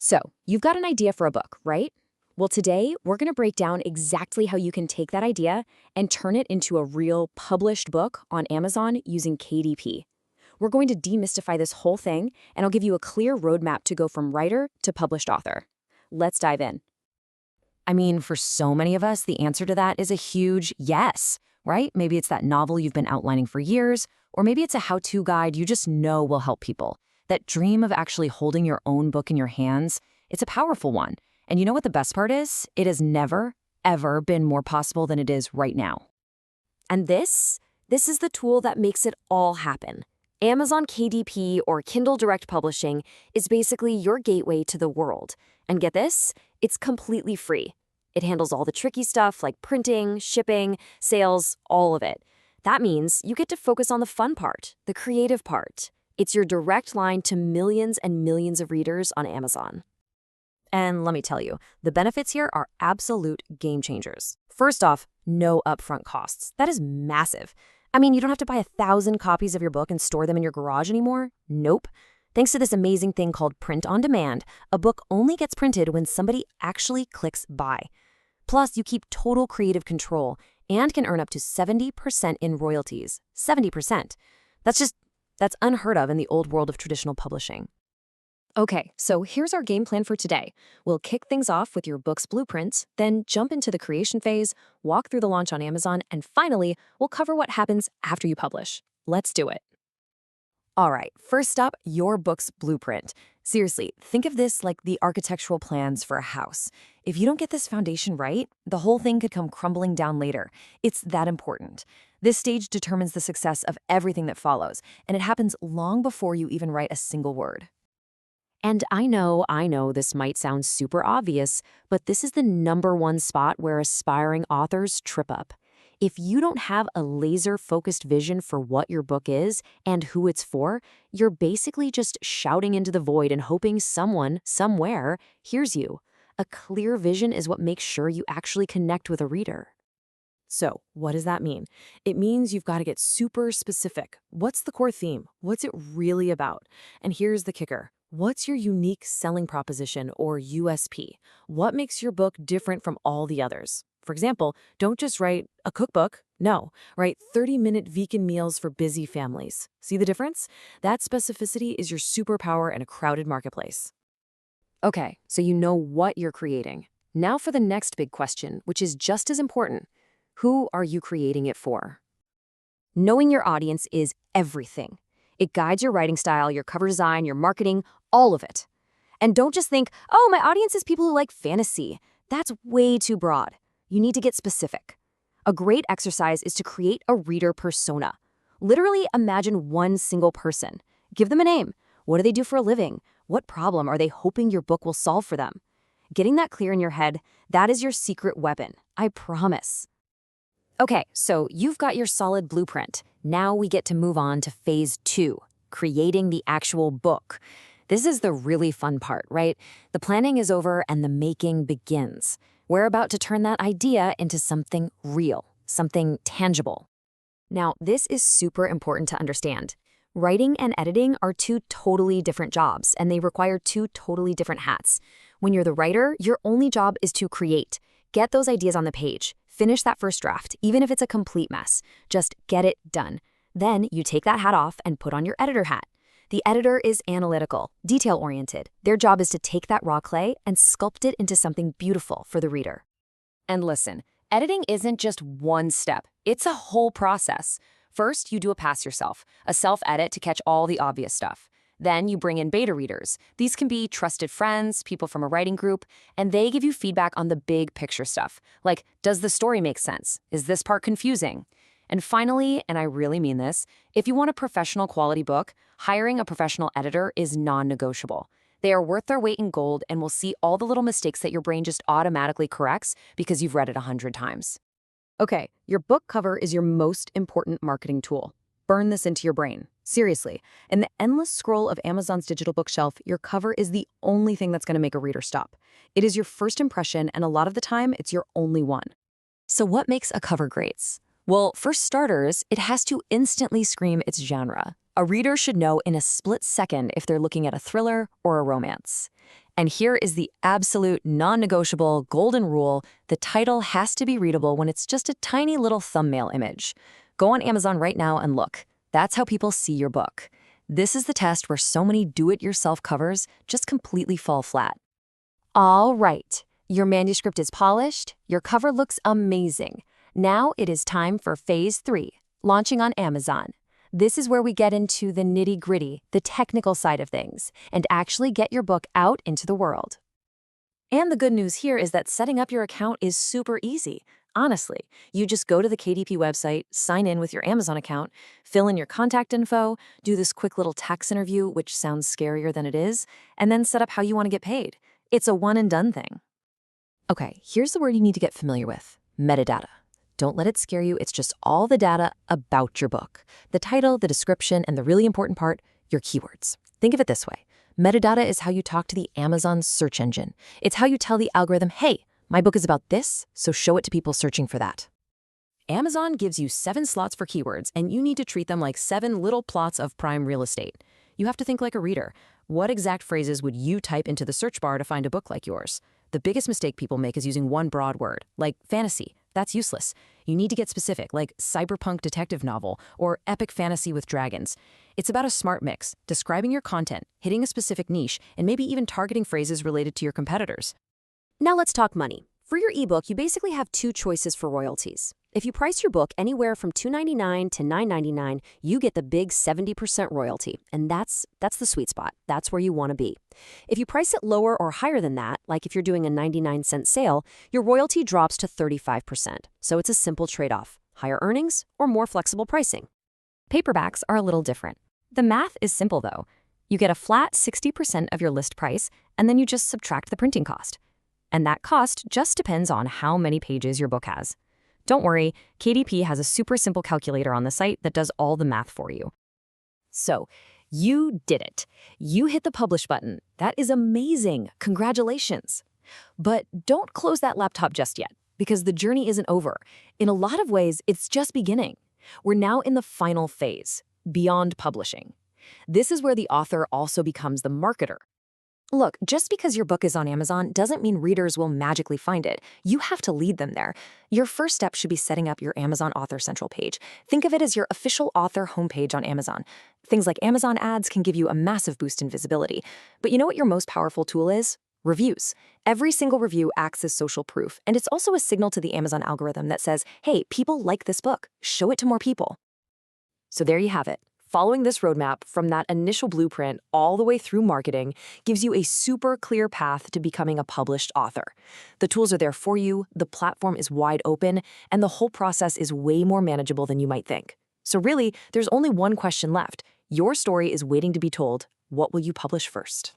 So, you've got an idea for a book, right? Well, today we're going to break down exactly how you can take that idea and turn it into a real published book on Amazon using KDP. We're going to demystify this whole thing, and I'll give you a clear roadmap to go from writer to published author. Let's dive in. I mean, for so many of us, the answer to that is a huge yes, right? Maybe it's that novel you've been outlining for years, or maybe it's a how-to guide you just know will help people. That dream of actually holding your own book in your hands, it's a powerful one. And you know what the best part is? It has never, ever been more possible than it is right now. And this is the tool that makes it all happen. Amazon KDP, or Kindle Direct Publishing, is basically your gateway to the world. And get this, it's completely free. It handles all the tricky stuff like printing, shipping, sales, all of it. That means you get to focus on the fun part, the creative part. It's your direct line to millions and millions of readers on Amazon. And let me tell you, the benefits here are absolute game changers. First off, no upfront costs. That is massive. I mean, you don't have to buy 1,000 copies of your book and store them in your garage anymore. Nope. Thanks to this amazing thing called print on demand, a book only gets printed when somebody actually clicks buy. Plus, you keep total creative control and can earn up to 70% in royalties. 70%. That's unheard of in the old world of traditional publishing. Okay, so here's our game plan for today. We'll kick things off with your book's blueprints, then jump into the creation phase, walk through the launch on Amazon, and finally, we'll cover what happens after you publish. Let's do it. All right, first up, your book's blueprint. Seriously, think of this like the architectural plans for a house. If you don't get this foundation right, the whole thing could come crumbling down later. It's that important. This stage determines the success of everything that follows, and it happens long before you even write a single word. And I know this might sound super obvious, but this is the #1 spot where aspiring authors trip up. If you don't have a laser-focused vision for what your book is and who it's for, you're basically just shouting into the void and hoping someone, somewhere, hears you. A clear vision is what makes sure you actually connect with a reader. So, what does that mean? It means you've got to get super specific. What's the core theme? What's it really about? And here's the kicker. What's your unique selling proposition, or USP? What makes your book different from all the others? For example, don't just write a cookbook. No, write 30-minute vegan meals for busy families. See the difference? That specificity is your superpower in a crowded marketplace. Okay, so you know what you're creating. Now for the next big question, which is just as important. Who are you creating it for? Knowing your audience is everything. It guides your writing style, your cover design, your marketing, all of it. And don't just think, oh, my audience is people who like fantasy. That's way too broad. You need to get specific. A great exercise is to create a reader persona. Literally imagine one single person. Give them a name. What do they do for a living? What problem are they hoping your book will solve for them? Getting that clear in your head, that is your secret weapon. I promise. Okay, so you've got your solid blueprint. Now we get to move on to phase 2, creating the actual book. This is the really fun part, right? The planning is over and the making begins. We're about to turn that idea into something real, something tangible. Now, this is super important to understand. Writing and editing are two totally different jobs, and they require two totally different hats. When you're the writer, your only job is to create. Get those ideas on the page. Finish that first draft, even if it's a complete mess. Just get it done. Then you take that hat off and put on your editor hat. The editor is analytical, detail-oriented. Their job is to take that raw clay and sculpt it into something beautiful for the reader. And listen, editing isn't just one step. It's a whole process. First, you do a pass yourself, a self-edit to catch all the obvious stuff. Then you bring in beta readers. These can be trusted friends, people from a writing group, and they give you feedback on the big picture stuff, like, does the story make sense? Is this part confusing? And finally, and I really mean this, if you want a professional quality book, hiring a professional editor is non-negotiable. They are worth their weight in gold and will see all the little mistakes that your brain just automatically corrects because you've read it 100 times. Okay, your book cover is your most important marketing tool. Burn this into your brain. Seriously, in the endless scroll of Amazon's digital bookshelf, your cover is the only thing that's going to make a reader stop. It is your first impression, and a lot of the time, it's your only one. So what makes a cover great? Well, for starters, it has to instantly scream its genre. A reader should know in a split second if they're looking at a thriller or a romance. And here is the absolute non-negotiable golden rule: the title has to be readable when it's just a tiny little thumbnail image. Go on Amazon right now and look. That's how people see your book. This is the test where so many do-it-yourself covers just completely fall flat. All right, your manuscript is polished, your cover looks amazing. Now it is time for Phase 3, launching on Amazon. This is where we get into the nitty-gritty, the technical side of things, and actually get your book out into the world. And the good news here is that setting up your account is super easy. Honestly, you just go to the KDP website, sign in with your Amazon account, fill in your contact info, do this quick little tax interview, which sounds scarier than it is, and then set up how you want to get paid. It's a one-and-done thing. Okay, here's the word you need to get familiar with: metadata. Don't let it scare you. It's just all the data about your book. The title, the description, and the really important part, your keywords. Think of it this way. Metadata is how you talk to the Amazon search engine. It's how you tell the algorithm, hey, my book is about this, so show it to people searching for that. Amazon gives you 7 slots for keywords, and you need to treat them like 7 little plots of prime real estate. You have to think like a reader. What exact phrases would you type into the search bar to find a book like yours? The biggest mistake people make is using one broad word, like fantasy. That's useless. You need to get specific, like cyberpunk detective novel or epic fantasy with dragons. It's about a smart mix, describing your content, hitting a specific niche, and maybe even targeting phrases related to your competitors. Now let's talk money. For your ebook, you basically have 2 choices for royalties. If you price your book anywhere from $2.99 to $9.99, you get the big 70% royalty, and that's the sweet spot. That's where you want to be. If you price it lower or higher than that, like if you're doing a 99-cent sale, your royalty drops to 35%. So it's a simple trade-off: higher earnings or more flexible pricing. Paperbacks are a little different. The math is simple though. You get a flat 60% of your list price, and then you just subtract the printing cost. And that cost just depends on how many pages your book has. Don't worry, KDP has a super simple calculator on the site that does all the math for you. So, you did it. You hit the publish button. That is amazing. Congratulations. But don't close that laptop just yet, because the journey isn't over. In a lot of ways, it's just beginning. We're now in the final phase, beyond publishing. This is where the author also becomes the marketer. Look, just because your book is on Amazon doesn't mean readers will magically find it. You have to lead them there. Your first step should be setting up your Amazon Author Central page. Think of it as your official author homepage on Amazon. Things like Amazon ads can give you a massive boost in visibility. But you know what your most powerful tool is? Reviews. Every single review acts as social proof, and it's also a signal to the Amazon algorithm that says, hey, people like this book. Show it to more people. So there you have it. Following this roadmap from that initial blueprint all the way through marketing gives you a super clear path to becoming a published author. The tools are there for you, the platform is wide open, and the whole process is way more manageable than you might think. So really, there's only one question left. Your story is waiting to be told. What will you publish first?